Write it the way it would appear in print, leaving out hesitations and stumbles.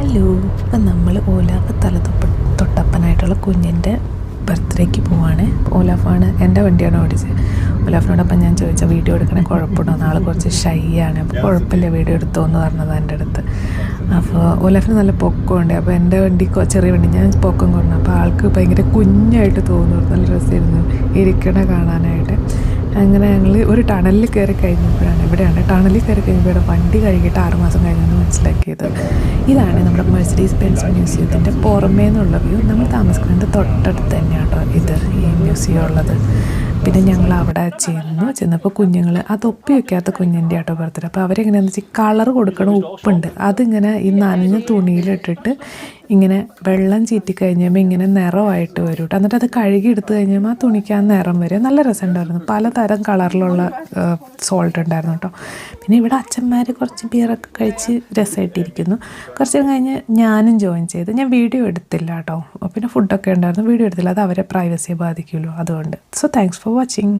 Hello, ഇപ്പം നമ്മൾ Olaf തൊട്ടപ്പനായിട്ടുള്ള കുഞ്ഞിൻ്റെ ബർത്ത്ഡേക്ക് പോവാണ്. ഓലാഫാണ്, എൻ്റെ വണ്ടിയാണ് ഓടിച്ചത്. ഓലാഫിനോടൊപ്പം ഞാൻ ചോദിച്ച വീഡിയോ എടുക്കണേ കുഴപ്പമുണ്ടോ, നാളെ കുറച്ച് ഷൈ ആണ്, അപ്പോൾ കുഴപ്പമില്ല വീഡിയോ എടുത്തോ എന്ന് പറഞ്ഞത് എൻ്റെ അടുത്ത്. അപ്പോൾ ഓലാഫിന് നല്ല പൊക്കമുണ്ട്. അപ്പോൾ എൻ്റെ വണ്ടി ചെറിയ വണ്ടി, ഞാൻ പൊക്കം കുറഞ്ഞു. അപ്പോൾ ആൾക്ക് ഭയങ്കര കുഞ്ഞായിട്ട് തോന്നുന്നു. നല്ല രസമായിരുന്നു ഇരിക്കണ കാണാനായിട്ട്. അങ്ങനെ ഞങ്ങൾ ഒരു ടണലിൽ കയറി കഴിഞ്ഞപ്പോഴാണ്, ഇവിടെയാണ് ടണലിൽ കയറി കഴിഞ്ഞപ്പോൾ വണ്ടി കഴുകിയിട്ട് 6 മാസം കഴിഞ്ഞെന്ന് മനസ്സിലാക്കിയത്. ഇതാണ് നമ്മുടെ മെഴ്സിഡീസ് ബെൻസ് മ്യൂസിയത്തിൻ്റെ പുറമേ നിന്നുള്ള വ്യൂ. നമ്മൾ താമസിക്കുന്നത് തൊട്ടടുത്ത് തന്നെയാണ് കേട്ടോ ഇത്, ഈ മ്യൂസിയം ഉള്ളത്. പിന്നെ ഞങ്ങൾ അവിടെ ചെന്നപ്പോൾ കുഞ്ഞുങ്ങൾ, ആ തൊപ്പി വയ്ക്കാത്ത കുഞ്ഞിൻ്റെ ആട്ടോ ബർത്ത്ഡേ. അപ്പോൾ അവരെങ്ങനെയാണെന്ന് വെച്ചാൽ കളർ കൊടുക്കണം, ഉപ്പുണ്ട്, അതിങ്ങനെ ഈ നനഞ്ഞ തുണിയിലിട്ടിട്ട് ഇങ്ങനെ വെള്ളം ചീറ്റി കഴിഞ്ഞപ്പോൾ ഇങ്ങനെ നിറമായിട്ട് വരും കേട്ടോ. എന്നിട്ട് അത് കഴുകി എടുത്ത് കഴിഞ്ഞപ്പോൾ ആ തുണിക്ക് ആ നിറം വരും. നല്ല രസമുണ്ടായിരുന്നു. പലതരം കളറിലുള്ള സോൾട്ട് ഉണ്ടായിരുന്നു കേട്ടോ. പിന്നെ ഇവിടെ അച്ഛന്മാർ കുറച്ച് ബിയറൊക്കെ കഴിച്ച് രസമായിട്ടിരിക്കുന്നു. കുറച്ച് കഴിഞ്ഞ് ഞാനും ജോയിൻ ചെയ്ത്. ഞാൻ വീഡിയോ എടുത്തില്ല കേട്ടോ. പിന്നെ ഫുഡൊക്കെ ഉണ്ടായിരുന്നു, വീഡിയോ എടുത്തില്ല. അത് അവരെ പ്രൈവസിയെ ബാധിക്കുമല്ലോ, അതുകൊണ്ട്. So thanks for watching.